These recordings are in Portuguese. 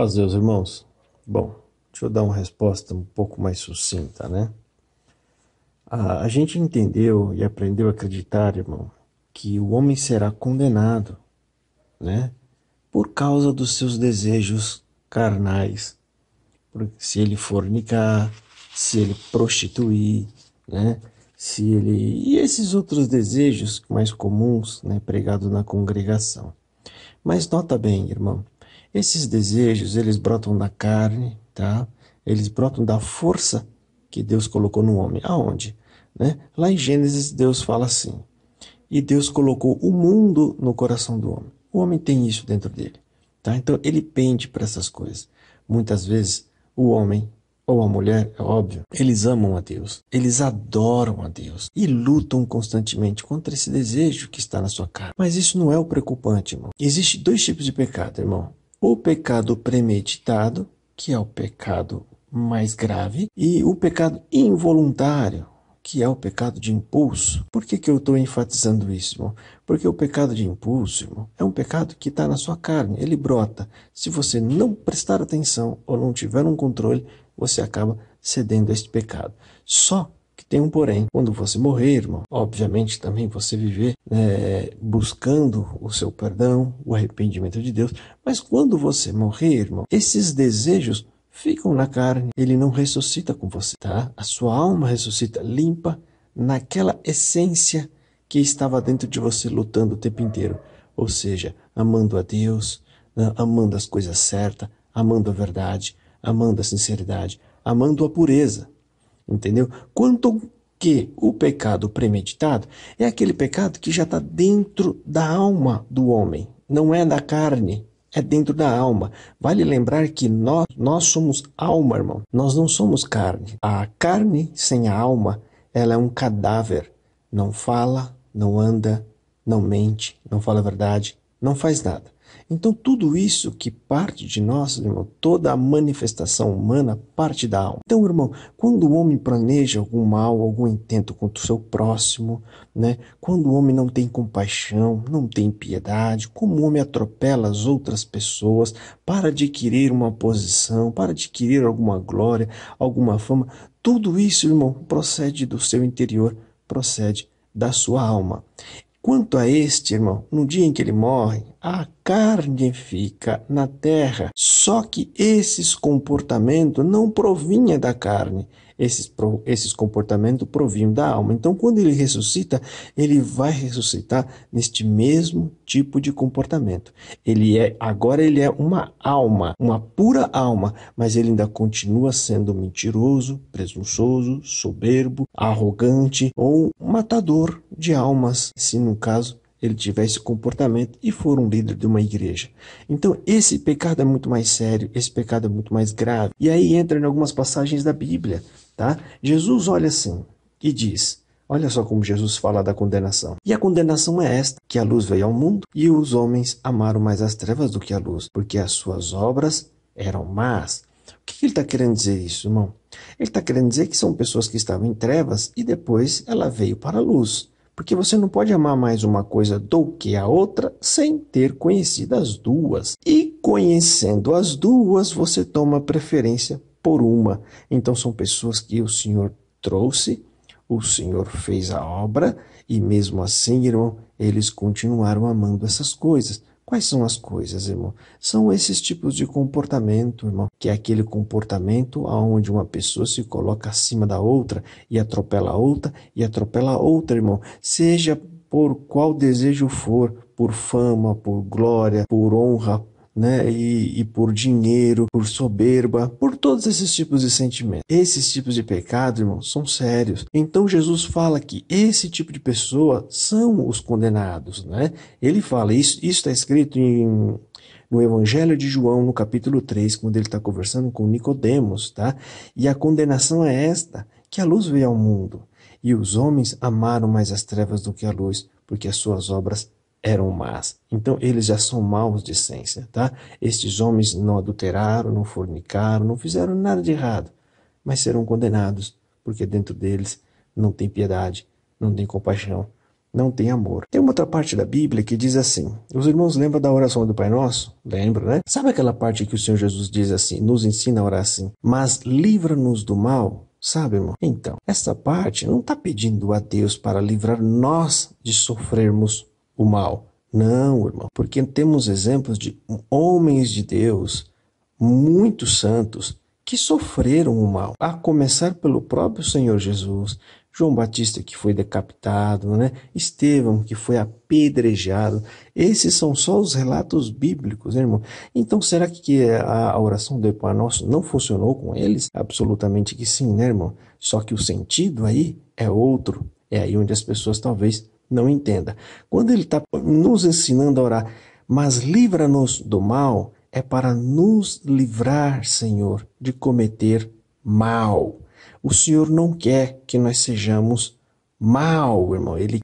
Paz Deus, irmãos. Bom, deixa eu dar uma resposta um pouco mais sucinta, né? A gente entendeu e aprendeu a acreditar, irmão, que o homem será condenado, né? Por causa dos seus desejos carnais. Se ele fornicar, se ele prostituir, né? Se ele... E esses outros desejos mais comuns, né? Pregados na congregação. Mas nota bem, irmão, esses desejos, eles brotam da carne, tá? Eles brotam da força que Deus colocou no homem. Aonde? Né? Lá em Gênesis, Deus fala assim: e Deus colocou o mundo no coração do homem. O homem tem isso dentro dele, tá? Então ele pende para essas coisas. Muitas vezes o homem ou a mulher, é óbvio, eles amam a Deus, eles adoram a Deus e lutam constantemente contra esse desejo que está na sua carne. Mas isso não é o preocupante, irmão. Existem dois tipos de pecado, irmão. O pecado premeditado, que é o pecado mais grave, e o pecado involuntário, que é o pecado de impulso. Por que eu estou enfatizando isso, irmão? Porque o pecado de impulso, irmão, é um pecado que está na sua carne, ele brota. Se você não prestar atenção ou não tiver um controle, você acaba cedendo a este pecado. Só que tem um porém. Quando você morrer, irmão, obviamente também você viver buscando o seu perdão, o arrependimento de Deus. Mas quando você morrer, irmão, esses desejos ficam na carne, ele não ressuscita com você, tá? A sua alma ressuscita limpa naquela essência que estava dentro de você lutando o tempo inteiro. Ou seja, amando a Deus, amando as coisas certas, amando a verdade, amando a sinceridade, amando a pureza. Entendeu? Quanto que o pecado premeditado é aquele pecado que já está dentro da alma do homem, não é da carne. É dentro da alma. Vale lembrar que nós somos alma, irmão. Nós não somos carne. A carne sem a alma, ela é um cadáver. Não fala, não anda, não mente, não fala a verdade, não faz nada. Então tudo isso que parte de nós, irmão, toda a manifestação humana parte da alma. Então, irmão, quando o homem planeja algum mal, algum intento contra o seu próximo, né? Quando o homem não tem compaixão, não tem piedade, como o homem atropela as outras pessoas para adquirir uma posição, para adquirir alguma glória, alguma fama, tudo isso, irmão, procede do seu interior, procede da sua alma. Quanto a este, irmão, no dia em que ele morre, a carne fica na terra. Só que esses comportamentos não provinham da carne. Esses comportamentos provinham da alma. Então, quando ele ressuscita, ele vai ressuscitar neste mesmo tipo de comportamento. Agora ele é uma alma, uma pura alma, mas ele ainda continua sendo mentiroso, presunçoso, soberbo, arrogante ou matador de almas, se no caso ele tiver esse comportamento e for um líder de uma igreja. Então esse pecado é muito mais sério, esse pecado é muito mais grave. E aí entra em algumas passagens da Bíblia, tá? Jesus olha assim e diz, olha só como Jesus fala da condenação. E a condenação é esta, que a luz veio ao mundo e os homens amaram mais as trevas do que a luz, porque as suas obras eram más. O que ele está querendo dizer isso, irmão? Ele está querendo dizer que são pessoas que estavam em trevas e depois ela veio para a luz. Porque você não pode amar mais uma coisa do que a outra sem ter conhecido as duas. E conhecendo as duas, você toma preferência por uma. Então são pessoas que o Senhor trouxe, o Senhor fez a obra e mesmo assim, irmão, eles continuaram amando essas coisas. Quais são as coisas, irmão? São esses tipos de comportamento, irmão, que é aquele comportamento onde uma pessoa se coloca acima da outra e atropela a outra, irmão. Seja por qual desejo for, por fama, por glória, por honra, né? E por dinheiro, por soberba, por todos esses tipos de sentimentos. Esses tipos de pecado, irmão, são sérios. Então Jesus fala que esse tipo de pessoa são os condenados, né? Ele fala, isso está escrito no Evangelho de João, no capítulo 3, quando ele está conversando com Nicodemos, tá? E a condenação é esta, que a luz veio ao mundo, e os homens amaram mais as trevas do que a luz, porque as suas obras eram más. Então eles já são maus de essência, tá? Estes homens não adulteraram, não fornicaram, não fizeram nada de errado, mas serão condenados, porque dentro deles não tem piedade, não tem compaixão, não tem amor. Tem uma outra parte da Bíblia que diz assim, os irmãos lembram da oração do Pai Nosso? Lembram, né? Sabe aquela parte que o Senhor Jesus diz assim, nos ensina a orar assim, mas livra-nos do mal? Sabe, irmão? Então, essa parte não está pedindo a Deus para livrar nós de sofrermos o mal. Não, irmão, porque temos exemplos de homens de Deus, muito santos, que sofreram o mal, a começar pelo próprio Senhor Jesus, João Batista que foi decapitado, né? Estevão que foi apedrejado. Esses são só os relatos bíblicos, né, irmão? Então será que a oração do Pai Nosso não funcionou com eles? Absolutamente que sim, né, irmão? Só que o sentido aí é outro. É aí onde as pessoas talvez não entendam. Quando ele está nos ensinando a orar, mas livra-nos do mal, é para nos livrar, Senhor, de cometer mal. O Senhor não quer que nós sejamos mal, irmão. Ele,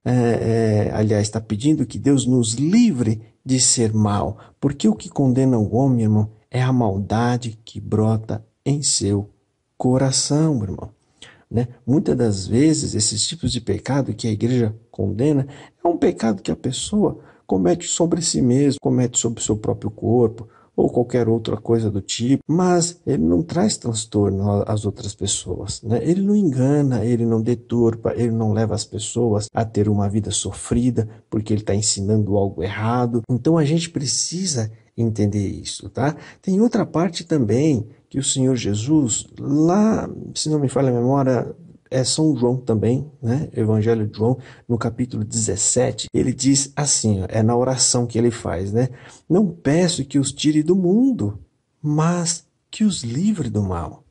aliás, está pedindo que Deus nos livre de ser mal, porque o que condena o homem, irmão, é a maldade que brota em seu coração, irmão. Né? Muitas das vezes, esses tipos de pecado que a igreja condena é um pecado que a pessoa comete sobre si mesmo, comete sobre o seu próprio corpo, ou qualquer outra coisa do tipo, mas ele não traz transtorno às outras pessoas, né? Ele não engana, ele não deturpa, ele não leva as pessoas a ter uma vida sofrida porque ele está ensinando algo errado. Então a gente precisa entender isso, tá? Tem outra parte também que o Senhor Jesus, lá, se não me falha a memória, é São João também, né? Evangelho de João, no capítulo 17, ele diz assim, é na oração que ele faz, né? Não peço que os tire do mundo, mas que os livre do mal.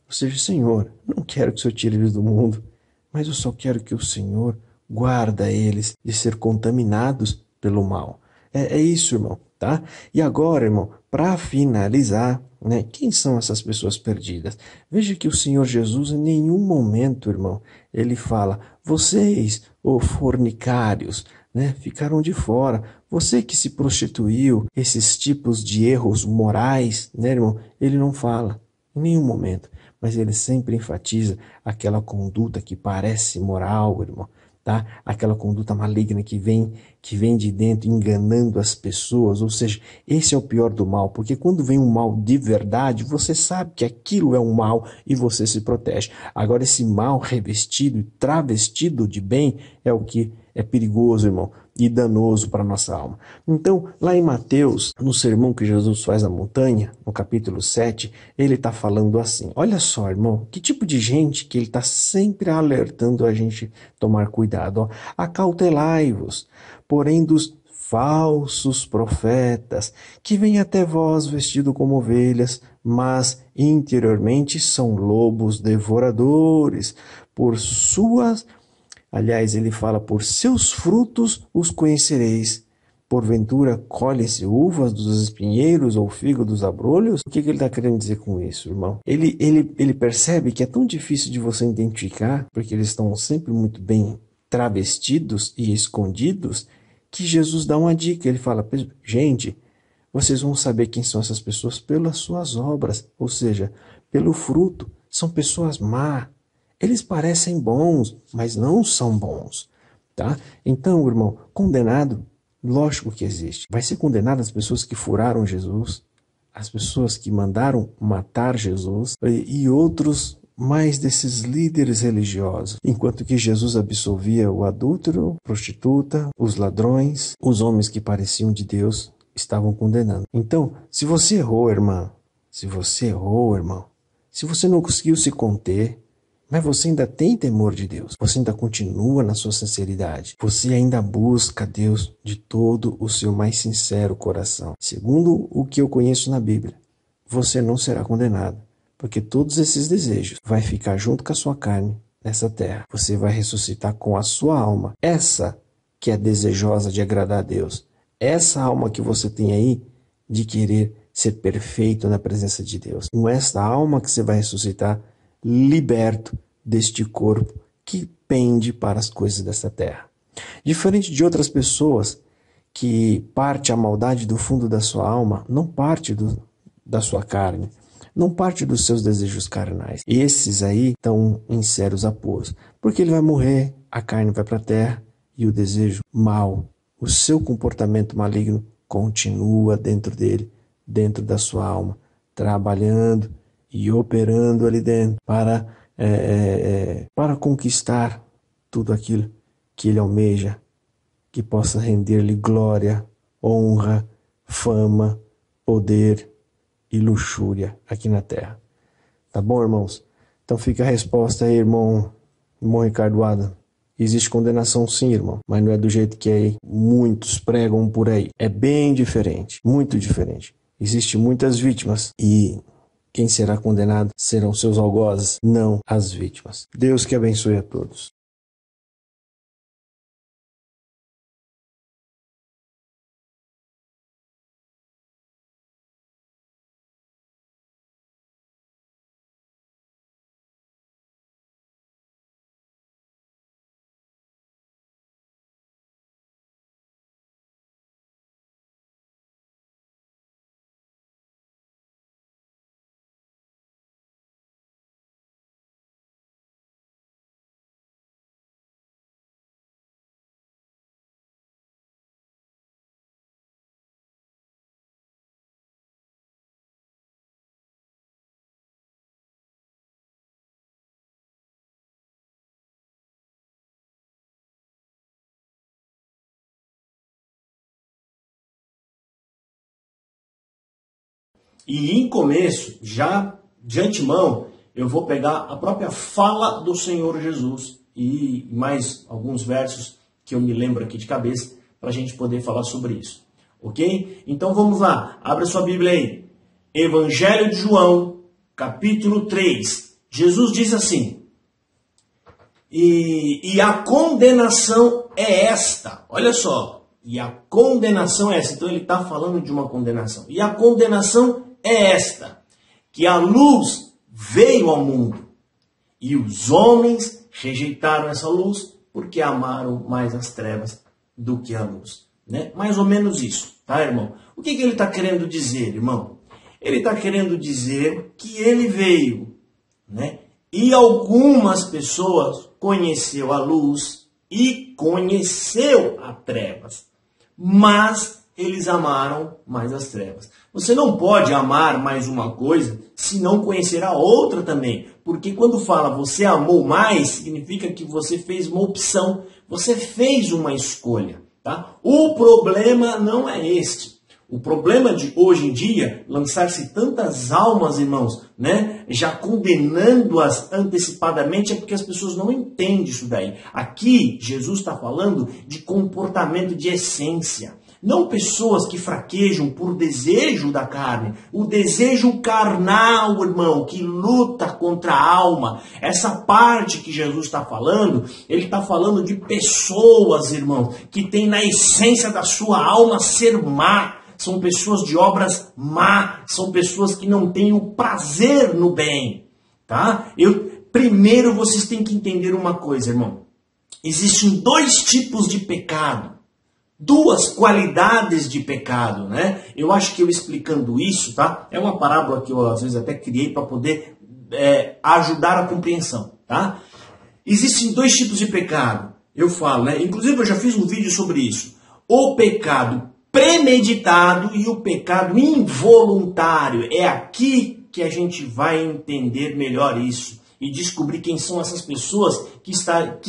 Ou seja, Senhor, não quero que o Senhor tire eles do mundo, mas eu só quero que o Senhor guarda eles de ser contaminados pelo mal. É isso, irmão, tá? E agora, irmão, para finalizar, né, quem são essas pessoas perdidas? Veja que o Senhor Jesus, em nenhum momento, irmão, ele fala, vocês, ô fornicários, né, ficaram de fora. Você que se prostituiu, esses tipos de erros morais, né, irmão, ele não fala, em nenhum momento. Mas ele sempre enfatiza aquela conduta que parece moral, irmão. Tá? Aquela conduta maligna que vem de dentro enganando as pessoas, ou seja, esse é o pior do mal, porque quando vem um mal de verdade, você sabe que aquilo é um mal e você se protege. Agora esse mal revestido e travestido de bem é o que é perigoso, irmão, e danoso para a nossa alma. Então, lá em Mateus, no sermão que Jesus faz na montanha, no capítulo 7, ele está falando assim, olha só, irmão, que tipo de gente que ele está sempre alertando a gente tomar cuidado. Ó. Acautelai-vos, porém dos falsos profetas, que vêm até vós vestidos como ovelhas, mas interiormente são lobos devoradores, por suas... Aliás, ele fala, por seus frutos os conhecereis. Porventura, colhem-se uvas dos espinheiros ou figo dos abrolhos? O que ele está querendo dizer com isso, irmão? Ele percebe que é tão difícil de você identificar, porque eles estão sempre muito bem travestidos e escondidos, que Jesus dá uma dica. Ele fala, gente, vocês vão saber quem são essas pessoas pelas suas obras, ou seja, pelo fruto. São pessoas más. Eles parecem bons, mas não são bons, tá? Então, irmão, condenado, lógico que existe. Vai ser condenado as pessoas que furaram Jesus, as pessoas que mandaram matar Jesus e outros mais desses líderes religiosos. Enquanto que Jesus absolvia o adúltero, a prostituta, os ladrões, os homens que pareciam de Deus estavam condenando. Então, se você errou, irmão, se você não conseguiu se conter, mas você ainda tem temor de Deus. Você ainda continua na sua sinceridade. Você ainda busca Deus de todo o seu mais sincero coração. Segundo o que eu conheço na Bíblia, você não será condenado. Porque todos esses desejos vai ficar junto com a sua carne nessa terra. Você vai ressuscitar com a sua alma. Essa que é desejosa de agradar a Deus. Essa alma que você tem aí de querer ser perfeito na presença de Deus. Com essa alma que você vai ressuscitar liberto deste corpo que pende para as coisas dessa terra. Diferente de outras pessoas que parte a maldade do fundo da sua alma, não parte da sua carne, não parte dos seus desejos carnais. Esses aí estão em sérios apuros, porque ele vai morrer, a carne vai para a terra e o desejo mau, o seu comportamento maligno continua dentro dele, dentro da sua alma, trabalhando e operando ali dentro para conquistar tudo aquilo que ele almeja, que possa render-lhe glória, honra, fama, poder e luxúria aqui na terra. Tá bom, irmãos? Então fica a resposta aí, irmão Ricardo Adam. Existe condenação sim, irmão, mas não é do jeito que aí muitos pregam por aí. É bem diferente, muito diferente. Existem muitas vítimas e quem será condenado serão seus algozes, não as vítimas. Deus que abençoe a todos. E em começo, já de antemão, eu vou pegar a própria fala do Senhor Jesus e mais alguns versos que eu me lembro aqui de cabeça para a gente poder falar sobre isso. Ok? Então vamos lá, abra sua Bíblia aí. Evangelho de João, capítulo 3. Jesus diz assim: e a condenação é esta. Olha só, e a condenação é esta. Então ele está falando de uma condenação. E a condenação é esta, que a luz veio ao mundo, e os homens rejeitaram essa luz, porque amaram mais as trevas do que a luz. Né? Mais ou menos isso, tá, irmão? O que ele está querendo dizer, irmão? Ele está querendo dizer que ele veio, né? E algumas pessoas conheceu a luz e conheceu as trevas, mas eles amaram mais as trevas. Você não pode amar mais uma coisa se não conhecer a outra também. Porque quando fala você amou mais, significa que você fez uma opção. Você fez uma escolha. Tá? O problema não é este. O problema de hoje em dia, lançar-se tantas almas, irmãos, né, já condenando-as antecipadamente, é porque as pessoas não entendem isso daí. Aqui, Jesus está falando de comportamento de essência. Não pessoas que fraquejam por desejo da carne. O desejo carnal, irmão, que luta contra a alma. Essa parte que Jesus está falando, ele está falando de pessoas, irmão, que tem na essência da sua alma ser má. São pessoas de obras má. São pessoas que não têm o prazer no bem. Tá? Primeiro vocês têm que entender uma coisa, irmão. Existem dois tipos de pecado. Duas qualidades de pecado, né? Eu acho que eu explicando isso, tá? É uma parábola que eu às vezes até criei para poder ajudar a compreensão, tá? Existem dois tipos de pecado. Eu falo, né? Inclusive eu já fiz um vídeo sobre isso. O pecado premeditado e o pecado involuntário. É aqui que a gente vai entender melhor isso e descobrir quem são essas pessoas que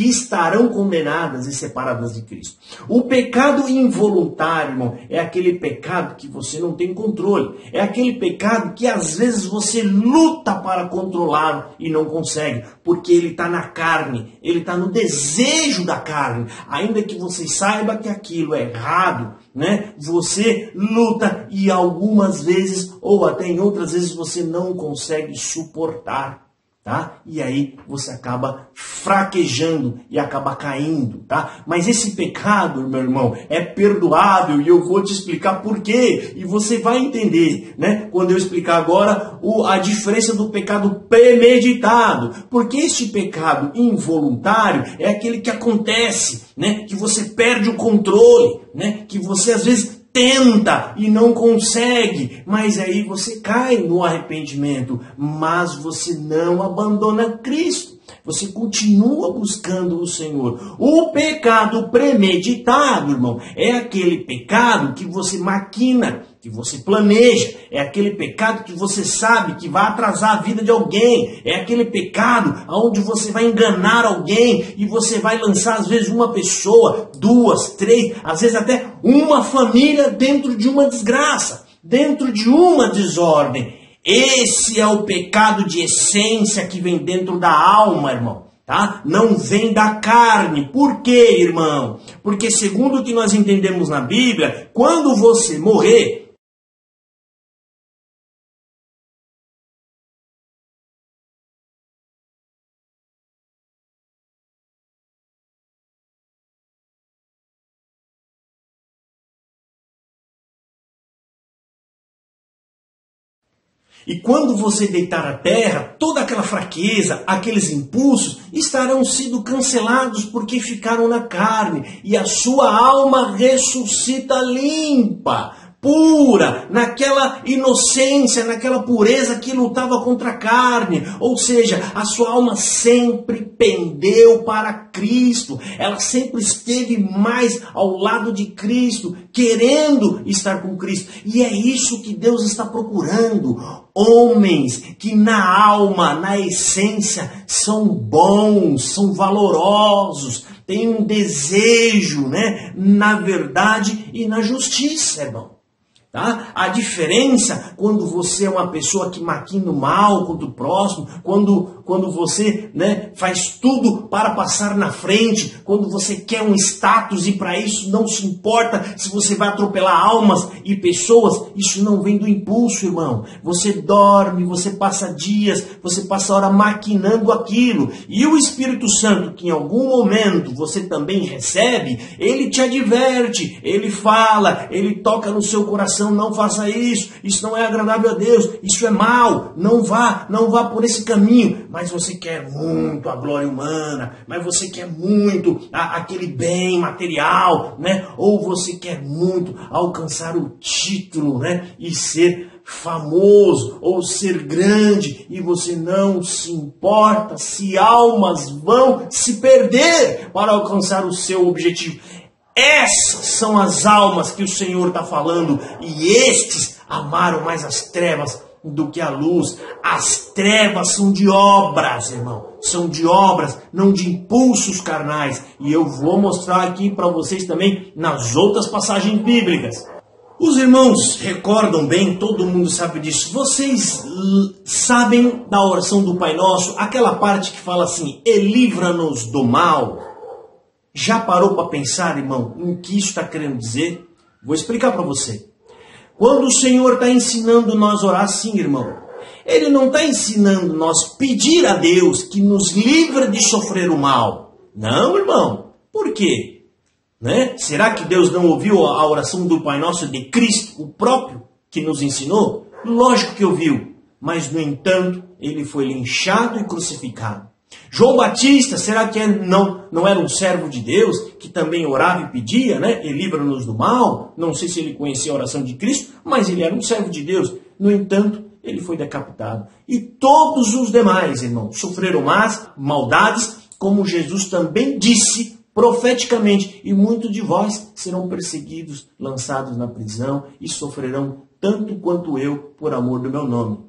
estarão condenadas e separadas de Cristo. O pecado involuntário, irmão, é aquele pecado que você não tem controle. É aquele pecado que às vezes você luta para controlar e não consegue, porque ele está na carne, ele está no desejo da carne. Ainda que você saiba que aquilo é errado, né? Você luta e algumas vezes, ou até em outras vezes, você não consegue suportar. Tá? E aí você acaba fraquejando e acaba caindo, tá? Mas esse pecado, meu irmão, é perdoável e eu vou te explicar por quê. E você vai entender, né? Quando eu explicar agora a diferença do pecado premeditado. Porque este pecado involuntário é aquele que acontece, né? Que você perde o controle, né? Que você às vezes tenta e não consegue, mas aí você cai no arrependimento, mas você não abandona Cristo. Você continua buscando o Senhor. O pecado premeditado, irmão, é aquele pecado que você maquina, que você planeja. É aquele pecado que você sabe que vai atrasar a vida de alguém. É aquele pecado onde você vai enganar alguém e você vai lançar, às vezes, uma pessoa, duas, três, às vezes até uma família dentro de uma desgraça, dentro de uma desordem. Esse é o pecado de essência que vem dentro da alma, irmão, tá? Não vem da carne. Por quê, irmão? Porque segundo o que nós entendemos na Bíblia, quando você morrer, e quando você deitar a terra, toda aquela fraqueza, aqueles impulsos estarão sido cancelados porque ficaram na carne. E a sua alma ressuscita limpa, pura, naquela inocência, naquela pureza que lutava contra a carne. Ou seja, a sua alma sempre pendeu para Cristo. Ela sempre esteve mais ao lado de Cristo, querendo estar com Cristo. E é isso que Deus está procurando. Homens que na alma, na essência, são bons, são valorosos, têm um desejo, né, na verdade e na justiça, irmão. Tá? A diferença quando você é uma pessoa que maquina o mal contra o próximo, quando você, né, faz tudo para passar na frente, quando você quer um status e para isso não se importa se você vai atropelar almas e pessoas, isso não vem do impulso, irmão. Você dorme, você passa dias, você passa hora maquinando aquilo. E o Espírito Santo, que em algum momento você também recebe, ele te adverte, ele fala, ele toca no seu coração. Não faça isso não é agradável a Deus, isso é mal, não vá por esse caminho. Mas você quer muito a glória humana, mas você quer muito aquele bem material, né? Ou você quer muito alcançar o título, né? E ser famoso ou ser grande, e você não se importa se almas vão se perder para alcançar o seu objetivo. Essas são as almas que o Senhor está falando, e estes amaram mais as trevas do que a luz. As trevas são de obras, irmão, são de obras, não de impulsos carnais, e eu vou mostrar aqui para vocês também nas outras passagens bíblicas. Os irmãos recordam bem, todo mundo sabe disso. Vocês sabem da oração do Pai Nosso, aquela parte que fala assim: e livra-nos do mal. Já parou para pensar, irmão, em que isso está querendo dizer? Vou explicar para você. Quando o Senhor está ensinando nós a orar assim, irmão, Ele não está ensinando nós pedir a Deus que nos livre de sofrer o mal. Não, irmão. Por quê? Né? Será que Deus não ouviu a oração do Pai Nosso de Cristo, o próprio, que nos ensinou? Lógico que ouviu. Mas, no entanto, Ele foi linchado e crucificado. João Batista, será que não era um servo de Deus que também orava e pedia, né? E livra-nos do mal? Não sei se ele conhecia a oração de Cristo, mas ele era um servo de Deus. No entanto, ele foi decapitado. E todos os demais, irmão, sofreram maldades, como Jesus também disse profeticamente. E muitos de vós serão perseguidos, lançados na prisão e sofrerão tanto quanto eu por amor do meu nome.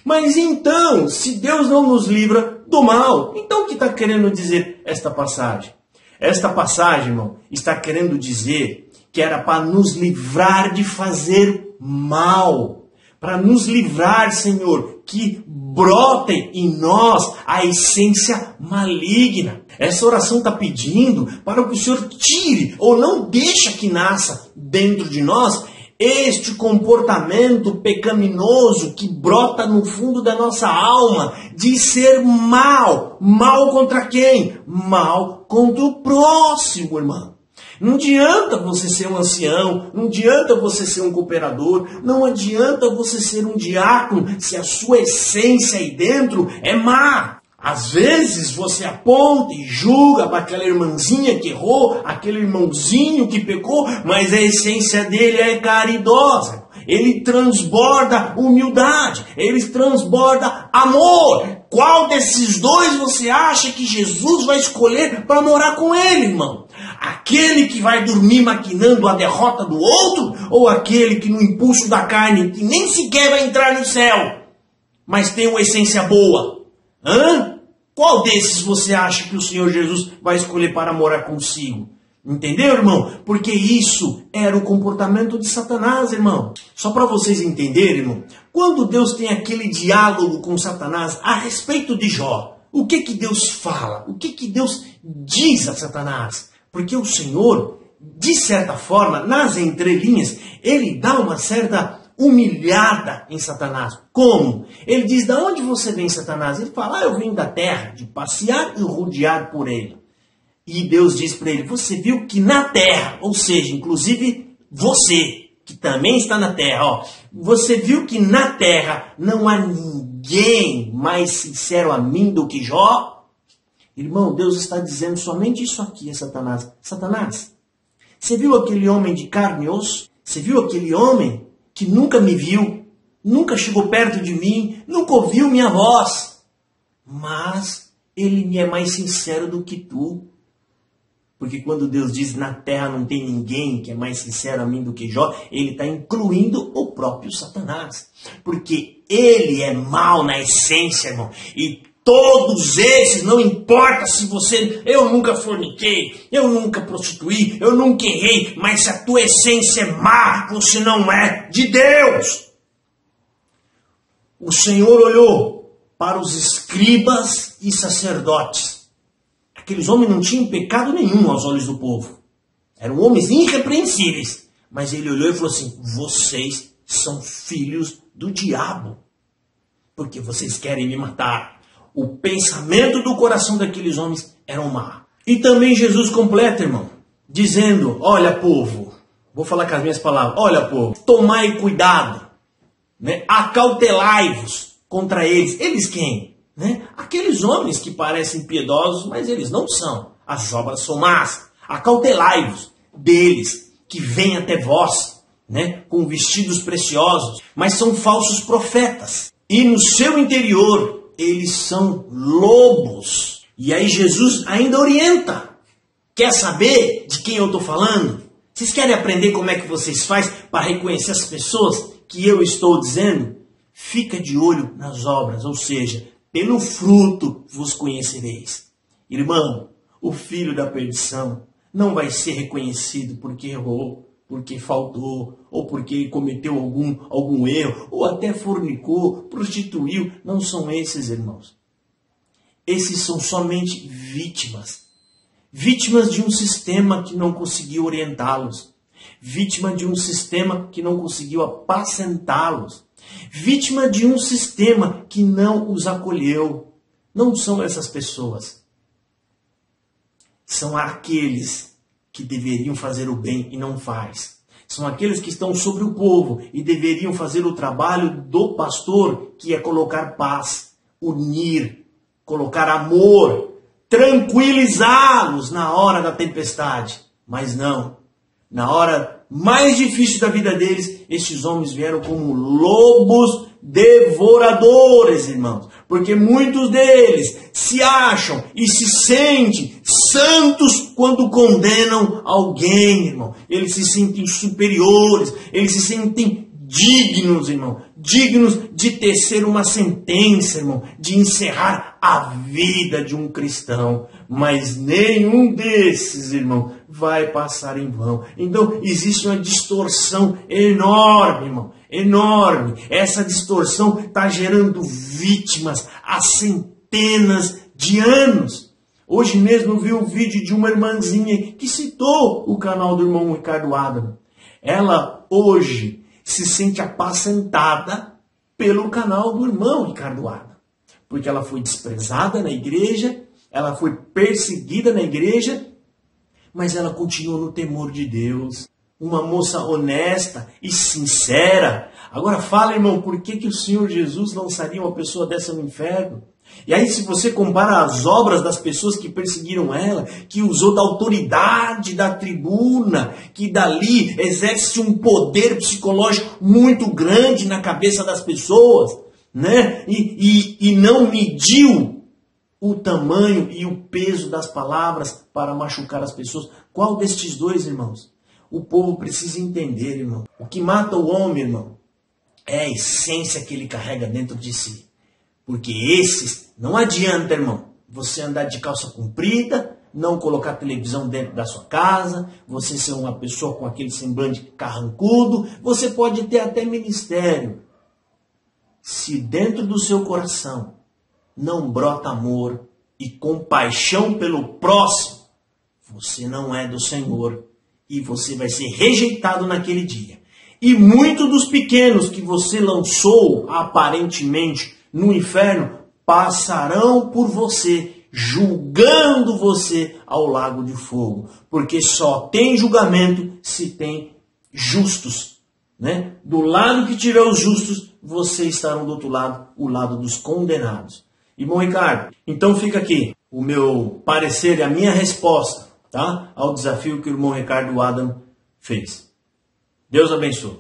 Mas então, se Deus não nos livra do mal, então o que está querendo dizer esta passagem? Esta passagem, irmão, está querendo dizer que era para nos livrar de fazer mal. Para nos livrar, Senhor, que brote em nós a essência maligna. Essa oração está pedindo para que o Senhor tire ou não deixe que nasça dentro de nós este comportamento pecaminoso que brota no fundo da nossa alma de ser mal. Mal contra quem? Mal contra o próximo, irmão. Não adianta você ser um ancião, não adianta você ser um cooperador, não adianta você ser um diácono se a sua essência aí dentro é má. Às vezes você aponta e julga para aquela irmãzinha que errou, aquele irmãozinho que pecou, mas a essência dele é caridosa. ele transborda humildade, ele transborda amor. Qual desses dois você acha que Jesus vai escolher para morar com ele, irmão? Aquele que vai dormir maquinando a derrota do outro, ou aquele que no impulso da carne, que nem sequer vai entrar no céu, mas tem uma essência boa? Qual desses você acha que o Senhor Jesus vai escolher para morar consigo? Entendeu, irmão? Porque isso era o comportamento de Satanás, irmão. Só para vocês entenderem, irmão, quando Deus tem aquele diálogo com Satanás a respeito de Jó, o que Deus fala? O que Deus diz a Satanás? Porque o Senhor, de certa forma, nas entrelinhas, ele dá uma certa humilhada em Satanás. Como? Ele diz, de onde você vem, Satanás? Ele fala, eu venho da terra, de passear e rodear por ele. E Deus diz para ele, você viu que na terra, ou seja, inclusive você, que também está na terra, você viu que na terra não há ninguém mais sincero a mim do que Jó? Irmão, Deus está dizendo somente isso aqui a Satanás. Satanás, você viu aquele homem de carne e osso? Você viu aquele homem que nunca me viu, nunca chegou perto de mim, nunca ouviu minha voz? Mas ele me é mais sincero do que tu. Porque quando Deus diz na terra não tem ninguém que é mais sincero a mim do que Jó, ele está incluindo o próprio Satanás. Porque ele é mau na essência, irmão. E todos esses, não importa se você... Eu nunca forniquei, eu nunca prostituí, eu nunca errei. Mas se a tua essência é má, você não é de Deus. O Senhor olhou para os escribas e sacerdotes. Aqueles homens não tinham pecado nenhum aos olhos do povo. Eram homens irrepreensíveis. Mas ele olhou e falou assim, vocês são filhos do diabo. Porque vocês querem me matar. O pensamento do coração daqueles homens era má. E também Jesus completa, irmão, dizendo, olha povo, vou falar com as minhas palavras, olha povo, tomai cuidado, né? Acautelai-vos contra eles. Eles quem? Né? Aqueles homens que parecem piedosos, mas eles não são. As obras são más. Acautelai-vos deles, que vêm até vós, né? Com vestidos preciosos, mas são falsos profetas. E no seu interior, eles são lobos. E aí Jesus ainda orienta. Quer saber de quem eu estou falando? Vocês querem aprender como é que vocês fazem para reconhecer as pessoas que eu estou dizendo? Fica de olho nas obras, ou seja, pelo fruto vos conhecereis. Irmão, o filho da perdição não vai ser reconhecido porque errou, porque faltou, ou porque cometeu algum erro, ou até fornicou, prostituiu. Não são esses, irmãos. Esses são somente vítimas. Vítimas de um sistema que não conseguiu orientá-los. Vítima de um sistema que não conseguiu apacentá-los. Vítima de um sistema que não os acolheu. Não são essas pessoas. São aqueles que deveriam fazer o bem e não faz. São aqueles que estão sobre o povo e deveriam fazer o trabalho do pastor, que é colocar paz, unir, colocar amor, tranquilizá-los na hora da tempestade. Mas não. Na hora mais difícil da vida deles, estes homens vieram como lobos devoradores, irmãos. Porque muitos deles se acham e se sentem santos quando condenam alguém, irmão. Eles se sentem superiores, eles se sentem dignos, irmão. Dignos de tecer uma sentença, irmão. De encerrar a vida de um cristão. Mas nenhum desses, irmão, vai passar em vão. Então, existe uma distorção enorme, irmão. Enorme. Essa distorção está gerando vítimas há centenas de anos. Hoje mesmo eu vi um vídeo de uma irmãzinha que citou o canal do irmão Ricardo Adam. Ela hoje se sente apacentada pelo canal do irmão Ricardo Adam. Porque ela foi desprezada na igreja, ela foi perseguida na igreja, mas ela continua no temor de Deus. Uma moça honesta e sincera. Agora fala, irmão, por que o Senhor Jesus lançaria uma pessoa dessa no inferno? E aí, se você compara as obras das pessoas que perseguiram ela, que usou da autoridade da tribuna, que dali exerce um poder psicológico muito grande na cabeça das pessoas, né? E não mediu o tamanho e o peso das palavras para machucar as pessoas. Qual destes dois, irmãos? O povo precisa entender, irmão. O que mata o homem, irmão, é a essência que ele carrega dentro de si. Porque esses, não adianta, irmão, você andar de calça comprida, não colocar televisão dentro da sua casa, você ser uma pessoa com aquele semblante carrancudo, você pode ter até ministério. Se dentro do seu coração não brota amor e compaixão pelo próximo, você não é do Senhor e você vai ser rejeitado naquele dia. E muitos dos pequenos que você lançou aparentemente no inferno passarão por você, julgando você ao lago de fogo. Porque só tem julgamento se tem justos, né? Do lado que tiver os justos, vocês estarão do outro lado, o lado dos condenados. Irmão Ricardo, então fica aqui o meu parecer e a minha resposta, tá? Ao desafio que o irmão Ricardo Adam fez. Deus abençoe.